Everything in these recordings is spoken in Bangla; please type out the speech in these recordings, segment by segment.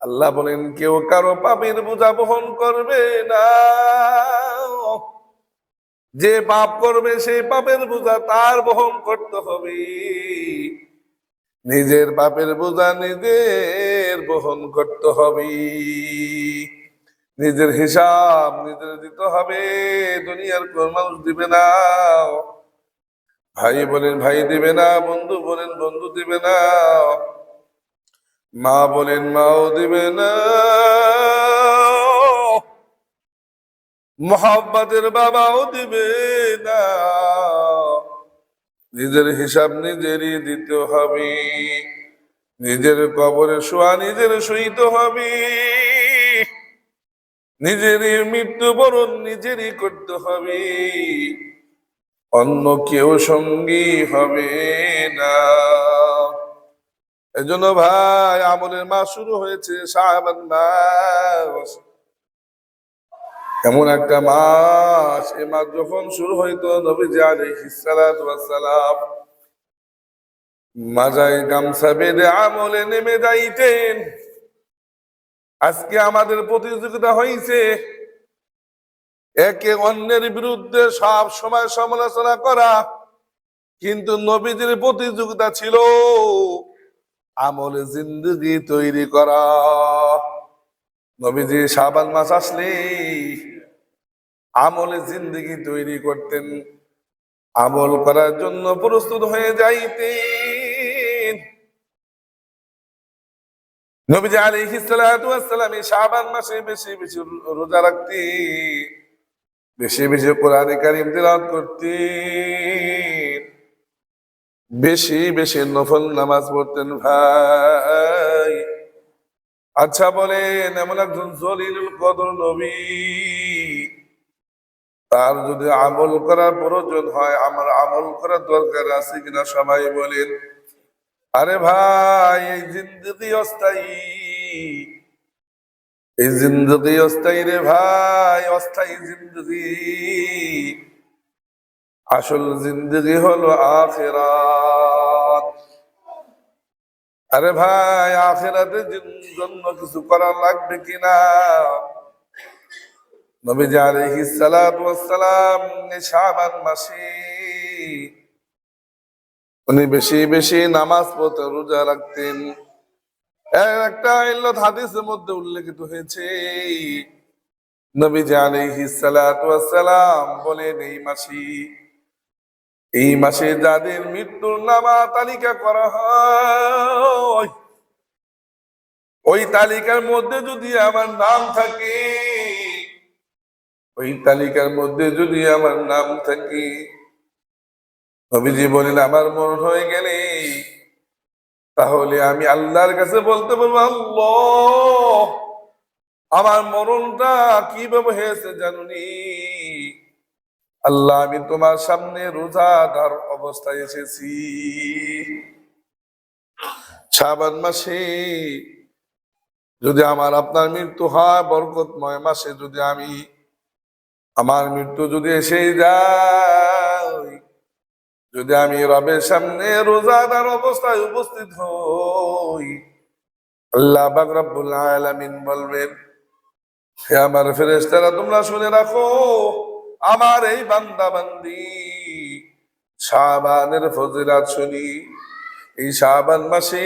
আল্লাহ বলেন কেউ কারো পাপের বোঝা বহন করবে না। যে পাপ করবে সেই পাপের বোঝা তার বহন করতে হবে। নিজের পাপের বোঝা নিজের বহন করতে হবে। নিজের হিসাব নিজের দিতে হবে, দুনিয়ার কোন মানুষ দিবে না। ভাই বলেন ভাই দিবে না, বন্ধু বলেন বন্ধু দিবে না, মা বলেন মাও দিবে না, মোহাম্মদের বাবাও দিবে না। নিজের হিসাব নিজেরই দিতে হবে। নিজের কবরে শোয়া নিজের সইতে হবে। নিজেরই মৃত্যুবরণ নিজেরই করতে হবে, অন্য কেউ সঙ্গী হবে না। এজন্য ভাই আমলের মাস শুরু হয়েছে, শাবান মাস। এমন একটা মাস, এ মাস যখন শুরু হইতো নবীজি আলাইহিস সালাতু ওয়াস সালাম মাজায় গামছা বেঁধে আমলে নেমে যাইতেন। আজকে আমাদের প্রতিযোগিতা হয়েছে একে অন্যের বিরুদ্ধে সব সময় সমালোচনা করা, কিন্তু নবীজির প্রতিযোগিতা ছিল আমলে জিন্দেগি তৈরি করা। নবীজি শাবান মাস আসলে আমলে জিন্দেগি তৈরি করতেন, আমল করার জন্য প্রস্তুত হয়ে যাইতেন। নবীজি আলাইহিস সালাতু ওয়াস সালাম এই শাবান মাসে বেশি বেশি রোজা রাখতেন, বেশি বেশি কোরআন কারীম তিলাওয়াত করতেন, বেশি বেশি নফল নামাজ পড়তেন। ভাই আচ্ছা বলেন, এমন একজন জলিলুল কদর নবী, তার যদি আমল করার প্রয়োজন হয়, আমার আমল করার দরকার আছে কিনা সবাই বলেন। আরে ভাই এই জিন্দেগি অস্থায়ী, এই জিন্দেগি অস্থায়ী রে ভাই, অস্থায়ী জিন্দেগি। আসল জিন্দেগি হলো আখিরাত। আরে ভাই আখিরাতের জন্য কিছু করা লাগবে কিনা। নবীজি আলাইহিস সালাতু ওয়াস সালাম শাবান মাসে উনি বেশি বেশি নামাজ পড়তেন, রোজা রাখতেন। একটা ইল্লাত হাদিসের মধ্যে উল্লেখিত হয়েছে, নবীজি আলাইহিস সালাতু ওয়াস সালাম বলেন এই মাসে যাদের মৃত্যুর নামা তালিকা করা হয়, ওই তালিকার মধ্যে যদি আমার নাম থাকে, ওই তালিকার মধ্যে যদি আমার নাম থাকে, নবীজি বলেন আমার মরণ হয়ে গেলে তাহলে আমি আল্লাহর কাছে বলতে পারবো, আল্লাহ আমার মরণটা কিভাবে হয়েছে জানুনি, আল্লাহ আমি তোমার সামনে রোজাদার অবস্থায় এসেছি। শাবান মাসে যদি আমার আপনার মৃত্যু হয়, বরকতময় মাসে যদি আমার মৃত্যু যদি এসে যায়, যদি আমি রবের সামনে রোজাদার অবস্থায় উপস্থিত হই, আল্লাহ পাক রব্বুল আলামিন বলবেন, হে আমার ফেরেশতারা তোমরা শুনে রাখো, আমার এই বান্দা বান্দি শাবানের ফজিলত শুনি, এই শাবান মাসে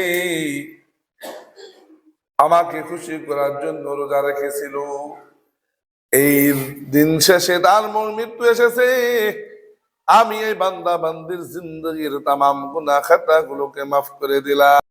আমাকে খুশি করার জন্য রোজা রেখেছিল, এই দিন শেষে তার মৃত্যু এসেছে, আমি এই বান্দা বান্দির জিন্দগির তামাম গুনাহ খাতা গুলোকে মাফ করে দিলাম।